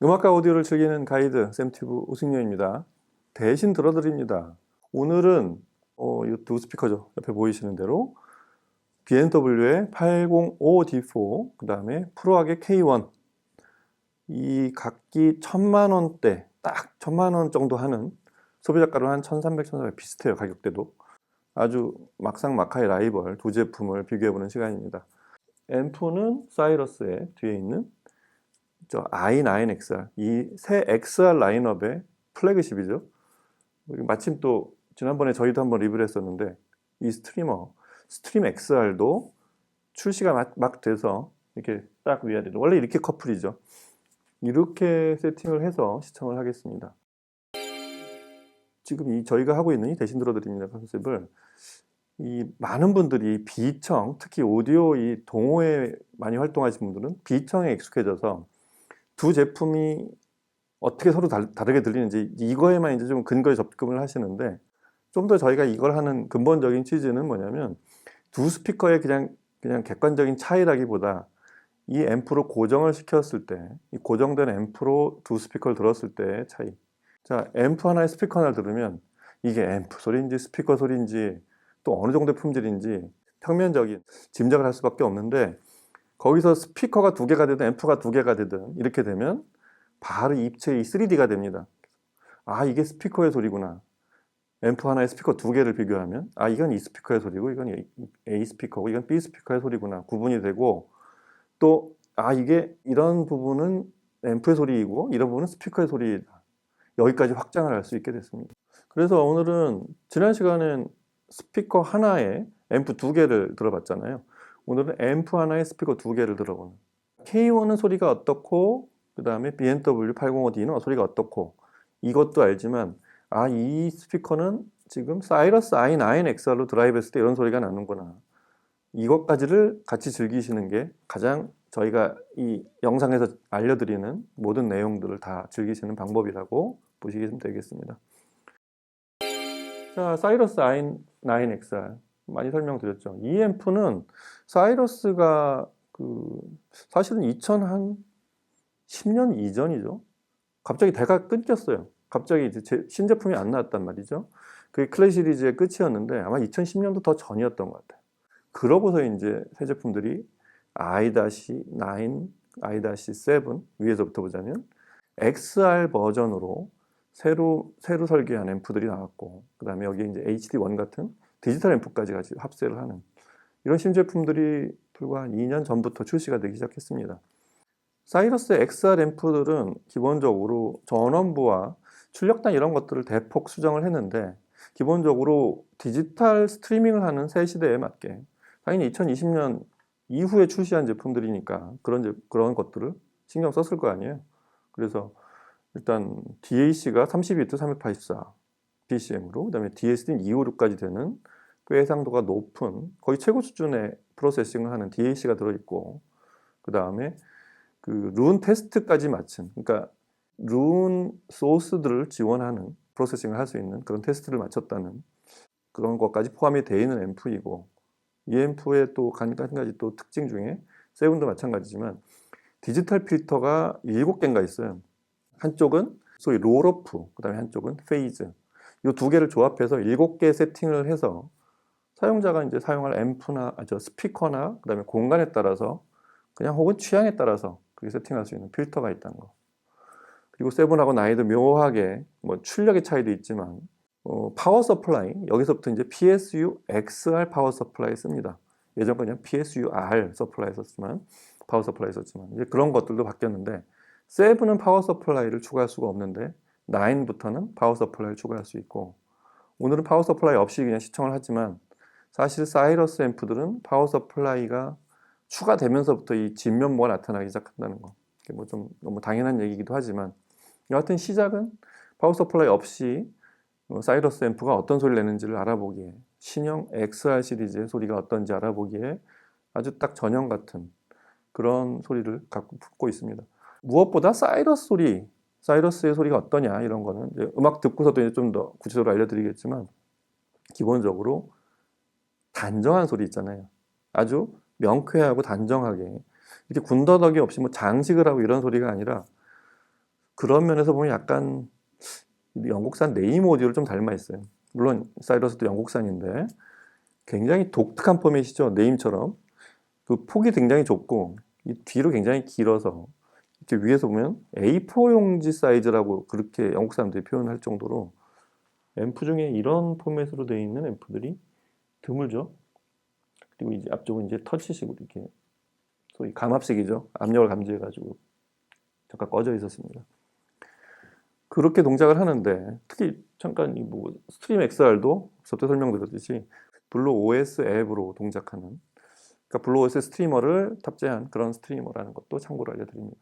음악과 오디오를 즐기는 가이드 샘튜브 오승료입니다. 대신 들어드립니다. 오늘은 이 두 스피커죠. 옆에 보이시는 대로 BMW의 805D4, 그 다음에 프로악의 K1, 이 각기 1000만원대, 딱 1000만원 정도 하는, 소비자가로 한 1300, 1400 비슷해요. 가격대도. 아주 막상막하의 라이벌 두 제품을 비교해보는 시간입니다. 앰프는 사이러스의 뒤에 있는 저 i9XR, 이 새 XR 라인업의 플래그십이죠. 마침 또 지난번에 저희도 한번 리뷰를 했었는데 이 스트림 XR도 출시가 막 돼서 이렇게 딱 위아래로, 원래 이렇게 커플이죠. 이렇게 세팅을 해서 시청을 하겠습니다. 지금 저희가 하고 있는 이 대신 들어드립니다 컨셉을, 이 많은 분들이 비청, 특히 오디오 이 동호회 많이 활동하시는 분들은 비청에 익숙해져서 두 제품이 어떻게 서로 다르게 들리는지 이거에만 이제 좀 근거에 접근을 하시는데, 좀 더 저희가 이걸 하는 근본적인 취지는 뭐냐면, 두 스피커의 그냥 객관적인 차이라기보다 이 앰프로 고정을 시켰을 때, 이 고정된 앰프로 두 스피커를 들었을 때의 차이. 자, 앰프 하나에 스피커 하나를 들으면 이게 앰프 소리인지 스피커 소리인지 또 어느 정도의 품질인지 평면적인 짐작을 할 수밖에 없는데, 거기서 스피커가 두 개가 되든 앰프가 두 개가 되든 이렇게 되면 바로 입체의 3D가 됩니다. 아, 이게 스피커의 소리구나. 앰프 하나에 스피커 두 개를 비교하면 아, 이건 이 스피커의 소리고 이건 A 스피커고 이건 B 스피커의 소리구나 구분이 되고, 또 아, 이게 이런 부분은 앰프의 소리이고 이런 부분은 스피커의 소리이다. 여기까지 확장을 할 수 있게 됐습니다. 그래서 오늘은, 지난 시간엔 스피커 하나에 앰프 두 개를 들어봤잖아요. 오늘은 앰프 하나에 스피커 두 개를 들어보는, K1은 소리가 어떻고 그 다음에 BMW 805D는 소리가 어떻고, 이것도 알지만 아, 이 스피커는 지금 사이러스 i9XR로 드라이브했을 때 이런 소리가 나는구나, 이것까지를 같이 즐기시는 게 가장 저희가 이 영상에서 알려드리는 모든 내용들을 다 즐기시는 방법이라고 보시면 되겠습니다. 자, 사이러스 i9XR 많이 설명드렸죠. 이 앰프는 사이러스가 사실은 2010년 이전이죠. 갑자기 대가 끊겼어요. 갑자기 이제 신제품이 안 나왔단 말이죠. 그게 클래식 시리즈의 끝이었는데 아마 2010년도 더 전이었던 것 같아요. 그러고서 이제 새 제품들이 i-9, i-7 위에서부터 보자면 XR 버전으로 새로 설계한 앰프들이 나왔고, 그 다음에 여기 이제 HD1 같은 디지털 앰프까지 같이 합세를 하는 이런 신제품들이 불과 한 2년 전부터 출시가 되기 시작했습니다. 사이러스 XR 앰프들은 기본적으로 전원부와 출력단 이런 것들을 대폭 수정을 했는데, 기본적으로 디지털 스트리밍을 하는 새 시대에 맞게 당연히 2020년 이후에 출시한 제품들이니까 그런 것들을 신경 썼을 거 아니에요. 그래서 일단 DAC가 32비트 384 BCM으로, 그 다음에 DSD는 256까지 되는 꽤 해상도가 높은 거의 최고 수준의 프로세싱을 하는 DAC가 들어있고, 그 다음에 룬 테스트까지 마친, 그러니까 룬 소스들을 지원하는 프로세싱을 할 수 있는 그런 테스트를 마쳤다는 그런 것까지 포함이 되어 있는 앰프이고, 이 앰프의 또 한 가지 또 특징 중에, 세븐도 마찬가지지만 디지털 필터가 7개인가 있어요. 한쪽은 소위 롤오프, 그 다음에 한쪽은 페이즈. 이 두 개를 조합해서 7개 세팅을 해서 사용자가 이제 사용할 앰프나 스피커나 그 다음에 공간에 따라서 그냥 혹은 취향에 따라서 그렇게 세팅할 수 있는 필터가 있다는 거. 그리고 세븐하고 나이도 묘하게 뭐 출력의 차이도 있지만 파워 서플라이, 여기서부터 이제 PSU XR 파워 서플라이 씁니다. 예전 건 그냥 PSUR 서플라이 썼지만, 파워 서플라이 썼지만 이제 그런 것들도 바뀌었는데, 세븐은 파워 서플라이를 추가할 수가 없는데 9부터는 파워 서플라이를 추가할 수 있고, 오늘은 파워 서플라이 없이 그냥 시청을 하지만 사실 사이러스 앰프들은 파워 서플라이가 추가되면서부터 이 진면모가 나타나기 시작한다는 거. 뭐 좀 너무 당연한 얘기이기도 하지만, 여하튼 시작은 파워 서플라이 없이 사이러스 앰프가 어떤 소리를 내는지를 알아보기에, 신형 XR 시리즈의 소리가 어떤지 알아보기에 아주 딱 전형 같은 그런 소리를 갖고 품고 있습니다. 무엇보다 사이러스의 소리가 어떠냐, 이런 거는 이제 음악 듣고서도 이제 좀 더 구체적으로 알려드리겠지만, 기본적으로 단정한 소리 있잖아요. 아주 명쾌하고 단정하게, 이렇게 군더더기 없이 뭐 장식을 하고 이런 소리가 아니라 그런 면에서 보면 약간 영국산 네임 오디오를 좀 닮아 있어요. 물론 사이러스도 영국산인데 굉장히 독특한 포맷이죠. 네임처럼. 그 폭이 굉장히 좁고 이 뒤로 굉장히 길어서 이렇게 위에서 보면 A4 용지 사이즈라고 그렇게 영국 사람들이 표현할 정도로 앰프 중에 이런 포맷으로 되어 있는 앰프들이 드물죠. 그리고 이제 앞쪽은 이제 터치식으로 이렇게 소위 감압식이죠. 압력을 감지해가지고 잠깐 꺼져 있었습니다. 그렇게 동작을 하는데 특히 잠깐 이 뭐 스트림 XR도 저때 설명드렸듯이 블루 OS 앱으로 동작하는, 그러니까 블루 OS 스트리머를 탑재한 그런 스트리머라는 것도 참고로 알려드립니다.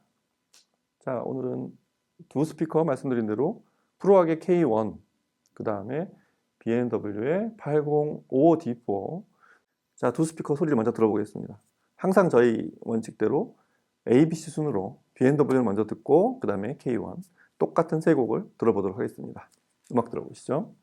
자, 오늘은 두 스피커 말씀드린 대로 프로악의 K1, 그 다음에 B&W의 805D4. 자, 두 스피커 소리를 먼저 들어보겠습니다. 항상 저희 원칙대로 ABC 순으로 B&W를 먼저 듣고 그 다음에 K1 똑같은 세 곡을 들어보도록 하겠습니다. 음악 들어보시죠.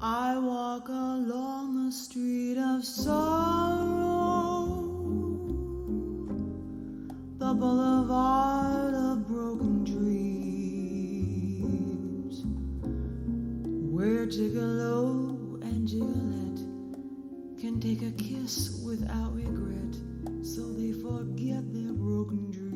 I walk along the street of sorrow. The the boulevard of broken dreams, where gigolo and gigolette can take a kiss without regret, so they forget their broken dreams.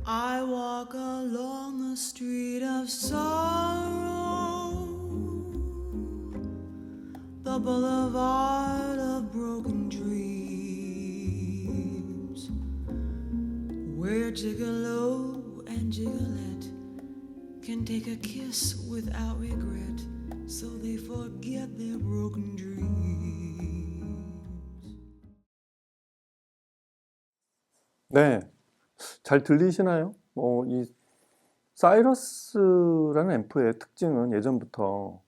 I walk along the street of sorrow, the boulevard of broken dreams, where gigolo and gigolette can take a kiss without regret, so they forget their broken dreams. 네, 잘 들리시나요? 이 사이러스라는 앰프의 특징은 예전부터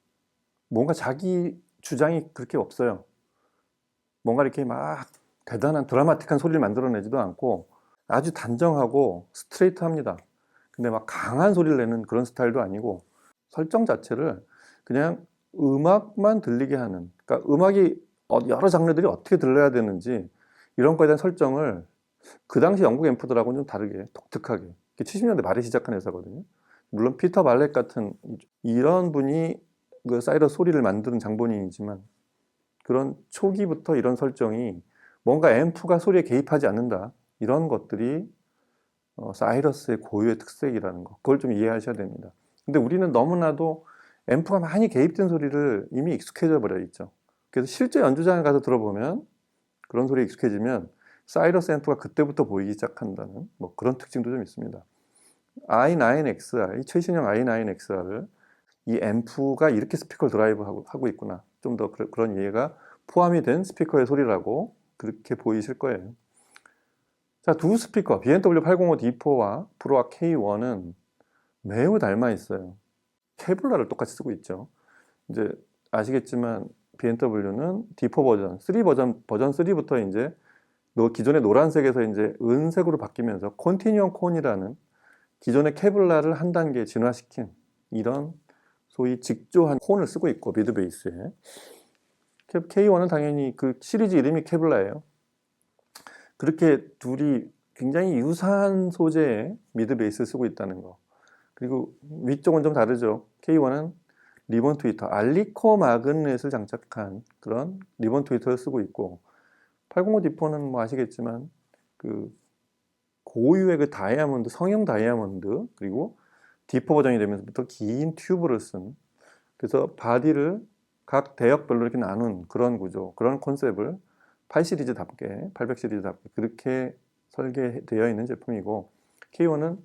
뭔가 자기 주장이 그렇게 없어요. 뭔가 이렇게 막 대단한 드라마틱한 소리를 만들어내지도 않고 아주 단정하고 스트레이트합니다. 근데 막 강한 소리를 내는 그런 스타일도 아니고 설정 자체를 그냥 음악만 들리게 하는, 그러니까 음악이 여러 장르들이 어떻게 들려야 되는지 이런 거에 대한 설정을 그 당시 영국 앰프들하고는 좀 다르게 독특하게 70년대 말에 시작한 회사거든요. 물론 피터 발렛 같은 이런 분이 그 사이러스 소리를 만드는 장본인이지만 그런 초기부터 이런 설정이 뭔가 앰프가 소리에 개입하지 않는다. 이런 것들이 사이러스의 고유의 특색이라는 거. 그걸 좀 이해하셔야 됩니다. 근데 우리는 너무나도 앰프가 많이 개입된 소리를 이미 익숙해져 버려 있죠. 그래서 실제 연주장에 가서 들어보면 그런 소리에 익숙해지면 사이러스 앰프가 그때부터 보이기 시작한다는 뭐 그런 특징도 좀 있습니다. i9XR, 이 최신형 i9XR을 이 앰프가 이렇게 스피커를 드라이브하고 있구나. 좀 더 그런 이해가 포함이 된 스피커의 소리라고 그렇게 보이실 거예요. 자, 두 스피커 BMW 805 D4와 프로악 K1은 매우 닮아 있어요. 케블라를 똑같이 쓰고 있죠. 이제 아시겠지만 BMW는 D4 버전, 3 버전 3부터 이제 기존의 노란색에서 이제 은색으로 바뀌면서 컨티뉴엄 콘이라는 기존의 케블라를 한 단계 진화시킨 이런 소위 직조한 콘을 쓰고 있고 미드 베이스에 K1은 당연히 그 시리즈 이름이 케블라예요. 그렇게 둘이 굉장히 유사한 소재의 미드 베이스를 쓰고 있다는 거. 그리고 위쪽은 좀 다르죠. K1은 리본 트위터, 알리코 마그넷을 장착한 그런 리본 트위터를 쓰고 있고 805 D4는 뭐 아시겠지만 그 고유의 그 다이아몬드, 성형 다이아몬드 그리고 D4 버전이 되면서부터 긴 튜브를 쓴 그래서 바디를 각 대역별로 이렇게 나눈 그런 구조, 그런 컨셉을 8 시리즈답게, 800 시리즈답게 그렇게 설계되어 있는 제품이고 K1은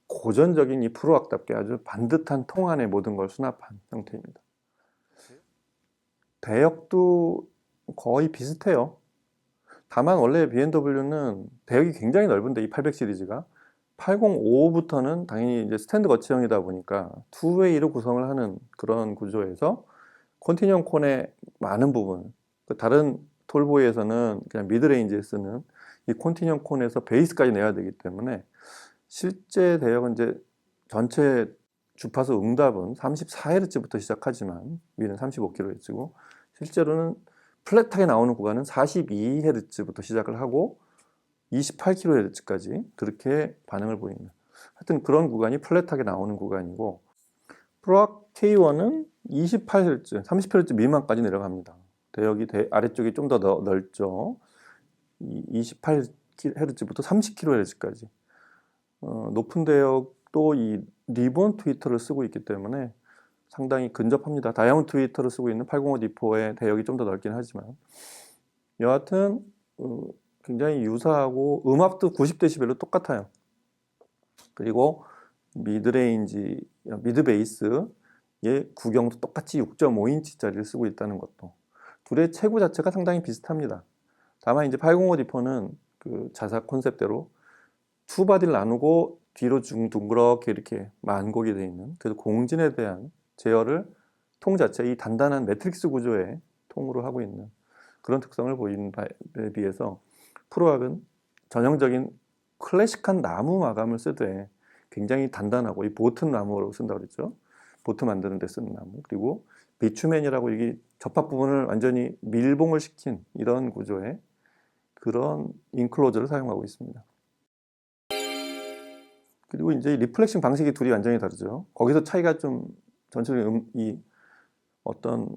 고전적인 이 프로악답게 아주 반듯한 통 안에 모든 걸 수납한 형태입니다. 대역도 거의 비슷해요. 다만 원래 BMW는 대역이 굉장히 넓은데 이 800 시리즈가 805부터는 당연히 이제 스탠드 거치형이다 보니까 투웨이로 구성을 하는 그런 구조에서 컨티뉴엄 콘의 많은 부분, 다른 톨보이에서는 그냥 미드레인지에 쓰는 이 컨티뉴엄 콘에서 베이스까지 내야 되기 때문에 실제 대역은 이제 전체 주파수 응답은 34Hz부터 시작하지만 위는 35kHz고 실제로는 플랫하게 나오는 구간은 42Hz부터 시작을 하고 28kHz까지 그렇게 반응을 보이는 하여튼 그런 구간이 플랫하게 나오는 구간이고 프로악 K1은 28Hz, 30Hz 미만까지 내려갑니다. 대역이 아래쪽이 좀 더 넓죠. 28Hz부터 30kHz까지 높은 대역도 이 리본 트위터를 쓰고 있기 때문에 상당히 근접합니다. 다이아몬드 트위터를 쓰고 있는 805 D4의 대역이 좀 더 넓긴 하지만 여하튼 굉장히 유사하고 음압도 90dB로 똑같아요. 그리고 미드레인지, 미드 베이스의 구경도 똑같이 6.5인치짜리를 쓰고 있다는 것도 둘의 체구 자체가 상당히 비슷합니다. 다만 이제 805 D4는 그 자사 콘셉트대로 투바디를 나누고 뒤로 둥그렇게 이렇게 만곡이 되어 있는 그래서 공진에 대한 제어를 통 자체 이 단단한 매트릭스 구조의 통으로 하고 있는 그런 특성을 보이는 바에 비해서 프로악은 전형적인 클래식한 나무 마감을 쓰되 굉장히 단단하고 이 보트 나무로 쓴다고 그랬죠. 보트 만드는 데 쓰는 나무 그리고 비추맨이라고 이게 접합 부분을 완전히 밀봉을 시킨 이런 구조의 그런 인클로저를 사용하고 있습니다. 그리고 이제 리플렉션 방식이 둘이 완전히 다르죠. 거기서 차이가 좀 전체적인 이 어떤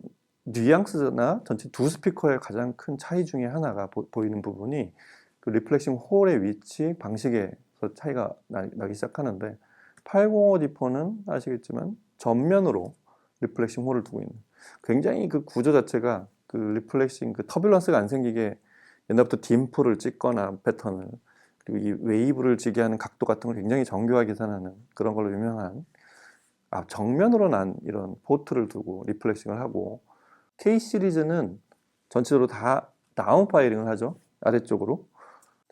뉘앙스나 전체 두 스피커의 가장 큰 차이 중에 하나가 보이는 부분이 그 리플렉션 홀의 위치 방식에서 차이가 나기 시작하는데 805 D4는 아시겠지만 전면으로 리플렉션 홀을 두고 있는 굉장히 그 구조 자체가 그 리플렉션 그 터뷸런스가 안 생기게 옛날부터 딤프를 찍거나 패턴을 그리고 이 웨이브를 지게 하는 각도 같은 걸 굉장히 정교하게 계산하는 그런 걸로 유명한 정면으로 난 이런 포트를 두고 리플렉싱을 하고 K 시리즈는 전체적으로 다 다운 파이링을 하죠. 아래쪽으로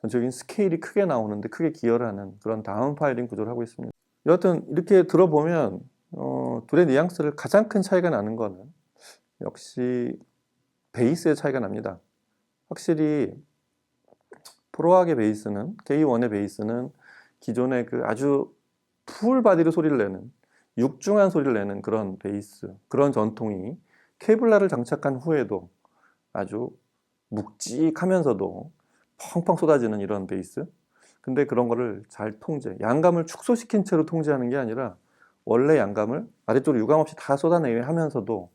전체적인 스케일이 크게 나오는데 크게 기여를 하는 그런 다운 파이링 구조를 하고 있습니다. 여하튼 이렇게 들어보면 둘의 뉘앙스를 가장 큰 차이가 나는 거는 역시 베이스의 차이가 납니다. 확실히 프로악의 베이스는 K1의 베이스는 기존의 그 아주 풀 바디로 소리를 내는 육중한 소리를 내는 그런 베이스 그런 전통이 케블라를 장착한 후에도 아주 묵직하면서도 펑펑 쏟아지는 이런 베이스. 근데 그런 거를 잘 통제, 양감을 축소시킨 채로 통제하는 게 아니라 원래 양감을 아래쪽으로 유감 없이 다 쏟아내게 하면서도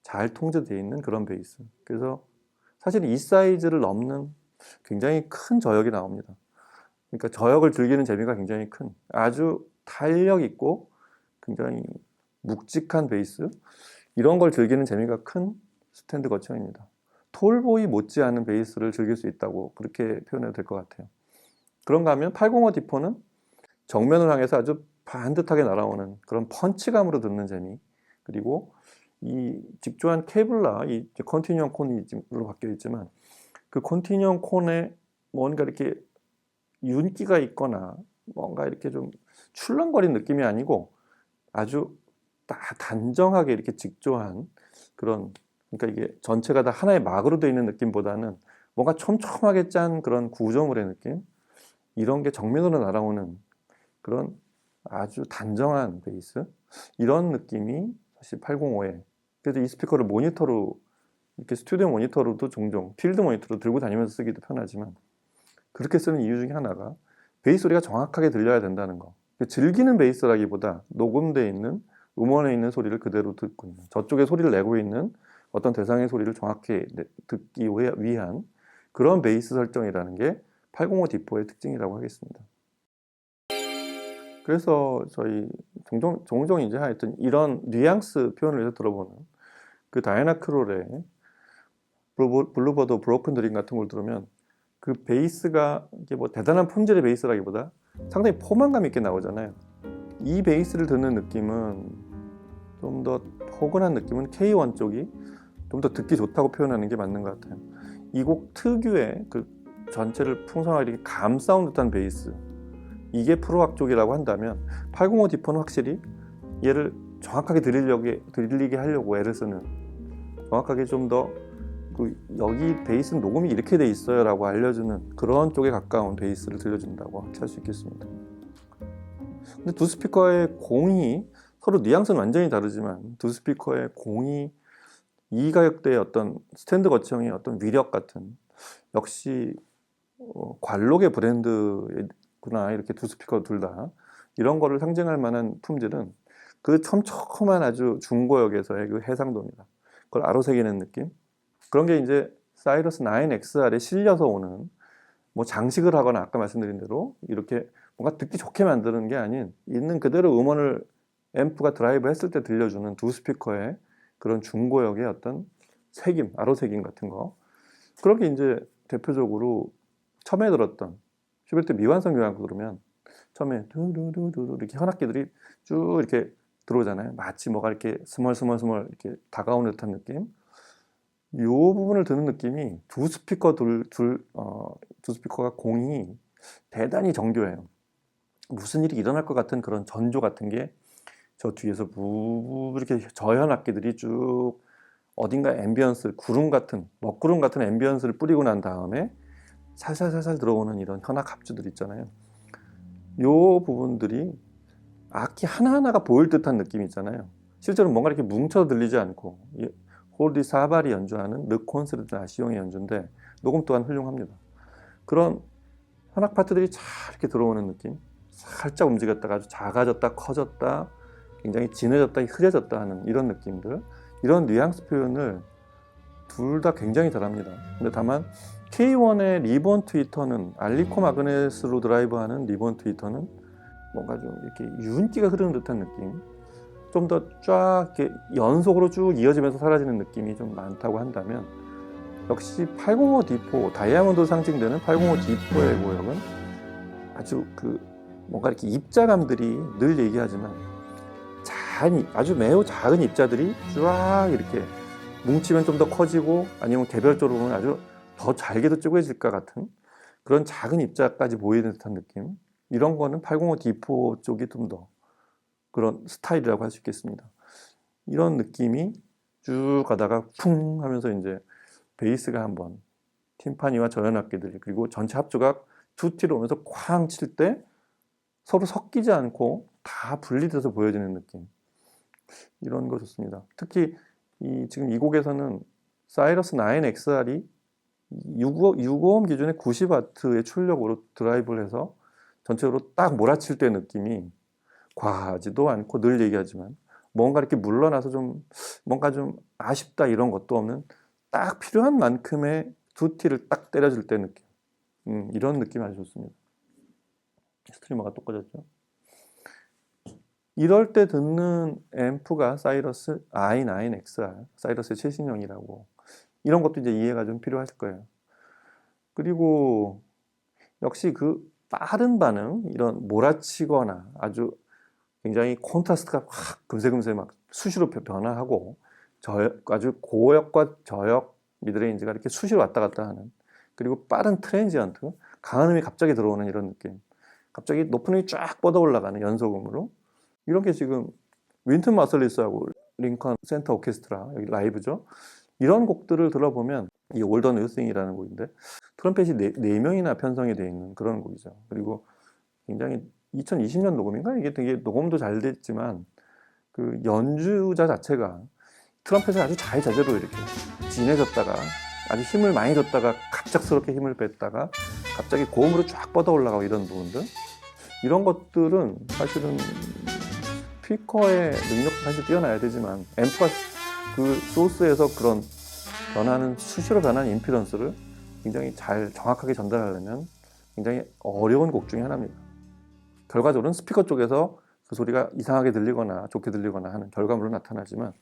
잘 통제되어 있는 그런 베이스. 그래서 사실 이 사이즈를 넘는 굉장히 큰 저역이 나옵니다. 그러니까 저역을 즐기는 재미가 굉장히 큰, 아주 탄력 있고 굉장히 묵직한 베이스, 이런 걸 즐기는 재미가 큰 스탠드 거치형입니다. 톨보이 못지않은 베이스를 즐길 수 있다고 그렇게 표현해도 될 것 같아요. 그런가 하면 805 디포는 정면을 향해서 아주 반듯하게 날아오는 그런 펀치감으로 듣는 재미, 그리고 이 직조한 케이블라, 이 컨티뉴엄 콘으로 바뀌어 있지만 그 컨티뉴엄 콘에 뭔가 이렇게 윤기가 있거나 뭔가 이렇게 좀 출렁거린 느낌이 아니고 아주 단정하게 이렇게 직조한 그런, 그러니까 이게 전체가 다 하나의 막으로 되어 있는 느낌보다는 뭔가 촘촘하게 짠 그런 구조물의 느낌, 이런 게 정면으로 날아오는 그런 아주 단정한 베이스, 이런 느낌이 사실 805에, 그래서 이 스피커를 모니터로, 이렇게 스튜디오 모니터로도 종종 필드 모니터로 들고 다니면서 쓰기도 편하지만 그렇게 쓰는 이유 중에 하나가 베이스 소리가 정확하게 들려야 된다는 거. 즐기는 베이스라기보다 녹음되어 있는 음원에 있는 소리를 그대로 듣고 있는, 저쪽에 소리를 내고 있는 어떤 대상의 소리를 정확히 듣기 위한 그런 베이스 설정이라는 게 805 디포의 특징이라고 하겠습니다. 그래서 저희 종종 이제 하여튼 이런 뉘앙스 표현을 해서 들어보는 그 다이애나 크롤의 블루버드 브로큰 드림 같은 걸 들으면 그 베이스가 이게 뭐 대단한 품질의 베이스라기보다 상당히 포만감 있게 나오잖아요. 이 베이스를 듣는 느낌은 좀 더 포근한 느낌은 K1 쪽이 좀 더 듣기 좋다고 표현하는 게 맞는 것 같아요. 이 곡 특유의 그 전체를 풍성하게 이렇게 감싸온 듯한 베이스, 이게 프로악 쪽이라고 한다면 805 디포는 확실히 얘를 정확하게 들리게 하려고 애를 쓰는, 정확하게 좀 더 여기 베이스는 녹음이 이렇게 돼 있어요 라고 알려주는 그런 쪽에 가까운 베이스를 들려준다고 할 수 있겠습니다. 근데 두 스피커의 공이 서로 뉘앙스는 완전히 다르지만 두 스피커의 공이 이 가격대의 어떤 스탠드 거치형의 어떤 위력 같은, 역시 관록의 브랜드구나, 이렇게 두 스피커 둘 다 이런 거를 상징할 만한 품질은 그 촘촘한 아주 중고역에서의 그 해상도입니다. 그걸 아로새기는 느낌, 그런 게 이제 사이러스 9XR에 실려서 오는, 뭐 장식을 하거나 아까 말씀드린 대로 이렇게 뭔가 듣기 좋게 만드는 게 아닌 있는 그대로 음원을 앰프가 드라이브 했을 때 들려주는 두 스피커의 그런 중고역의 어떤 새김, 아로새김 같은 거, 그런 게 이제 대표적으로 처음에 들었던 슈베르트 미완성 교향곡 들으면 처음에 두두두두 이렇게 현악기들이 쭉 이렇게 들어오잖아요. 마치 뭐가 이렇게 스멀스멀 이렇게 다가오는 듯한 느낌. 이 부분을 듣는 느낌이 두 스피커가 공이 대단히 정교해요. 무슨 일이 일어날 것 같은 그런 전조 같은 게 저 뒤에서 이렇게 저현 악기들이 쭉 어딘가 앰비언스, 먹구름 같은 앰비언스를 뿌리고 난 다음에 살살살살 들어오는 이런 현악 합주들 있잖아요. 이 부분들이 악기 하나하나가 보일 듯한 느낌이 있잖아요. 실제로 뭔가 이렇게 뭉쳐서 들리지 않고, 홀디 사발이 연주하는 르콘스르트 아시옹의 연주인데 녹음 또한 훌륭합니다. 그런 현악 파트들이 잘 이렇게 들어오는 느낌, 살짝 움직였다가 아주 작아졌다 커졌다 굉장히 진해졌다 흐려졌다 하는 이런 느낌들, 이런 뉘앙스 표현을 둘 다 굉장히 잘합니다. 근데 다만 K1의 리본 트위터는, 알리코 마그넷으로 드라이브하는 리본 트위터는 뭔가 좀 이렇게 윤기가 흐르는 듯한 느낌, 좀 더 쫙 이렇게 연속으로 쭉 이어지면서 사라지는 느낌이 좀 많다고 한다면, 역시 805 디포, 다이아몬드로 상징되는 805 디포의 고역은 아주 뭔가 이렇게 입자감들이 늘 얘기하지만 아주 매우 작은 입자들이 쫙 이렇게 뭉치면 좀 더 커지고 아니면 개별적으로 보면 아주 더 잘게도 쪼개질 것 같은 그런 작은 입자까지 보이는 듯한 느낌, 이런 거는 805 디포 쪽이 좀 더 그런 스타일이라고 할 수 있겠습니다. 이런 느낌이 쭉 가다가 쿵 하면서 이제 베이스가 한번 팀파니와 저연악기들 그리고 전체 합주가 투티로 오면서 쾅 칠 때 서로 섞이지 않고 다 분리돼서 보여지는 느낌, 이런 거 좋습니다. 특히 지금 이 곡에서는 사이러스 9XR이 6호음 기준의 90W의 출력으로 드라이브를 해서 전체적으로 딱 몰아칠 때 느낌이 과하지도 않고 늘 얘기하지만 뭔가 이렇게 물러나서 좀 뭔가 좀 아쉽다 이런 것도 없는 딱 필요한 만큼의 두티를 딱 때려줄 때 느낌. 이런 느낌이 아주 좋습니다. 스트리머가 또 꺼졌죠. 이럴 때 듣는 앰프가 사이러스 i9XR, 사이러스의 최신형이라고. 이런 것도 이제 이해가 좀 필요하실 거예요. 그리고 역시 그 빠른 반응, 이런 몰아치거나 아주 굉장히 콘트라스트가 확 금세금세 막 수시로 변화하고 아주 고역과 저역 미드레인지가 이렇게 수시로 왔다 갔다 하는, 그리고 빠른 트랜지언트, 강한 음이 갑자기 들어오는 이런 느낌, 갑자기 높은 음이 쫙 뻗어 올라가는 연속음으로, 이런 게 지금 윈튼 마설리스하고 링컨 센터 오케스트라 여기 라이브죠. 이런 곡들을 들어보면 이 올더 뉴싱이라는 곡인데 트럼펫이 4명이나 편성이 되어 있는 그런 곡이죠. 그리고 굉장히 2020년 녹음인가? 이게 되게 녹음도 잘 됐지만 그 연주자 자체가 트럼펫을 아주 자유자재로 이렇게 진해졌다가 아주 힘을 많이 줬다가 갑작스럽게 힘을 뺐다가 갑자기 고음으로 쫙 뻗어 올라가고 이런 부분들, 이런 것들은 사실은 스피커의 능력도 사실 뛰어나야 되지만 앰프가 그 소스에서 그런 변하는 수시로 변하는 임피던스를 굉장히 잘 정확하게 전달하려면 굉장히 어려운 곡 중에 하나입니다. 결과적으로는 스피커 쪽에서 그 소리가 이상하게 들리거나 좋게 들리거나 하는 결과물로 나타나지만,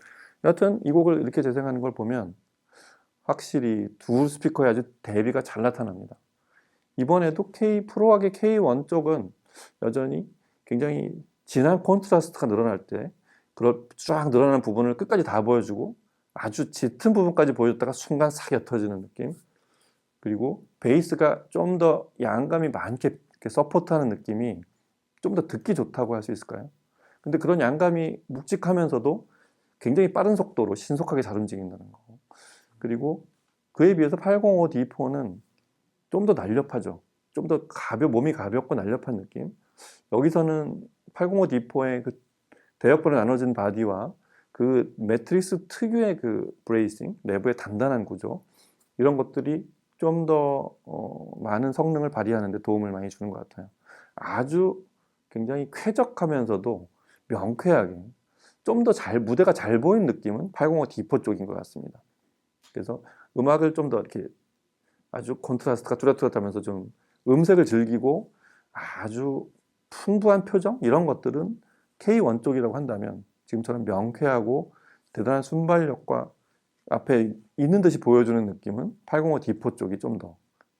여하튼 이 곡을 이렇게 재생하는 걸 보면 확실히 두 스피커의 아주 대비가 잘 나타납니다. 이번에도 프로악의 K1 쪽은 여전히 굉장히 진한 콘트라스트가 늘어날 때 쫙 늘어나는 부분을 끝까지 다 보여주고 아주 짙은 부분까지 보여줬다가 순간 싹 옅어지는 느낌, 그리고 베이스가 좀 더 양감이 많게 이렇게 서포트하는 느낌이 좀 더 듣기 좋다고 할 수 있을까요? 근데 그런 양감이 묵직하면서도 굉장히 빠른 속도로 신속하게 잘 움직인다는 거. 그리고 그에 비해서 805 D4는 좀 더 날렵하죠. 좀 더 몸이 가볍고 날렵한 느낌. 여기서는 805 D4의 그 대역번에 나눠진 바디와 그 매트리스 특유의 그 브레이싱, 내부의 단단한 구조, 이런 것들이 좀 더 많은 성능을 발휘하는 데 도움을 많이 주는 것 같아요. 아주 굉장히 쾌적하면서도 명쾌하게 좀 더 무대가 잘 보이는 느낌은 805 D4 쪽인 것 같습니다. 그래서 음악을 좀 더 이렇게 아주 콘트라스트가 뚜렷뚜렷하면서 좀 음색을 즐기고 아주 풍부한 표정, 이런 것들은 K1 쪽이라고 한다면 지금처럼 명쾌하고 대단한 순발력과 앞에 있는 듯이 보여주는 느낌은 805 D4 쪽이 좀 더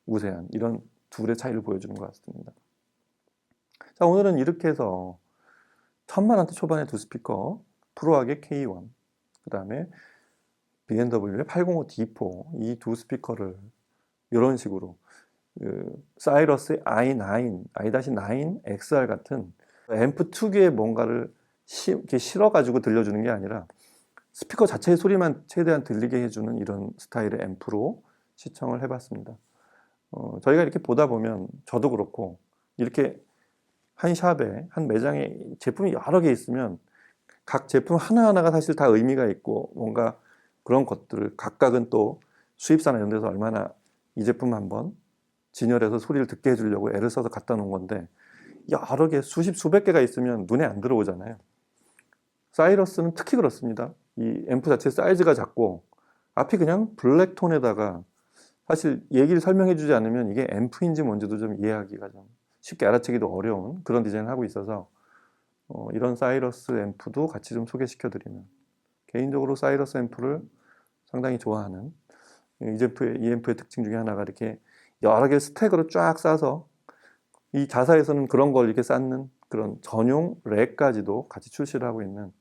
우세한, 이런 둘의 차이를 보여주는 것 같습니다. 자, 오늘은 이렇게 해서 1000만원대 초반의 두 스피커, 프로악의 K1, 그 다음에 B&W의 805 D4, 이 두 스피커를 이런 식으로 사이러스의 i9XR 같은 앰프 특유의 뭔가를 이렇게 실어가지고 들려주는 게 아니라 스피커 자체의 소리만 최대한 들리게 해주는 이런 스타일의 앰프로 시청을 해봤습니다. 저희가 이렇게 보다 보면 저도 그렇고, 이렇게 한 샵에, 한 매장에 제품이 여러 개 있으면 각 제품 하나하나가 사실 다 의미가 있고 뭔가 그런 것들을 각각은 또 수입사나 이런 데서 얼마나 이 제품 한번 진열해서 소리를 듣게 해주려고 애를 써서 갖다 놓은 건데, 여러 개, 수백 개가 있으면 눈에 안 들어오잖아요. 사이러스는 특히 그렇습니다. 이 앰프 자체 사이즈가 작고 앞이 그냥 블랙톤에다가, 사실 얘기를 설명해 주지 않으면 이게 앰프인지 뭔지도 좀 이해하기가 좀 쉽게 알아채기도 어려운 그런 디자인을 하고 있어서 이런 사이러스 앰프도 같이 좀 소개시켜 드리는, 개인적으로 사이러스 앰프를 상당히 좋아하는, 이 앰프의 특징 중에 하나가 이렇게 여러 개 스택으로 쫙 싸서, 이 자사에서는 그런 걸 이렇게 쌓는 그런 전용 렉까지도 같이 출시를 하고 있는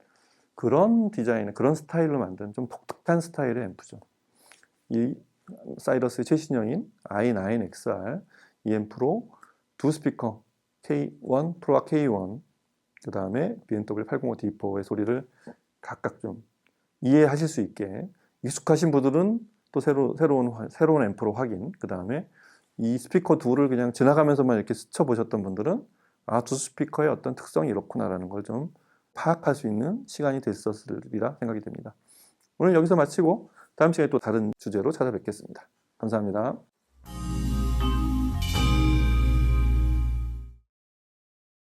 그런 디자인의, 그런 스타일로 만든 좀 독특한 스타일의 앰프죠. 이 사이러스의 최신형인 i9XR, 이 앰프로 두 스피커 K1, 프로와 K1, 그 다음에 B&W 805 D4의 소리를 각각 좀 이해하실 수 있게, 익숙하신 분들은 또 새로운 앰프로 확인, 그 다음에 이 스피커 둘을 그냥 지나가면서만 이렇게 스쳐보셨던 분들은 두 스피커의 어떤 특성이 이렇구나라는 걸 좀 파악할 수 있는 시간이 됐었으리라 생각이 됩니다. 오늘 여기서 마치고 다음 시간에 또 다른 주제로 찾아뵙겠습니다. 감사합니다.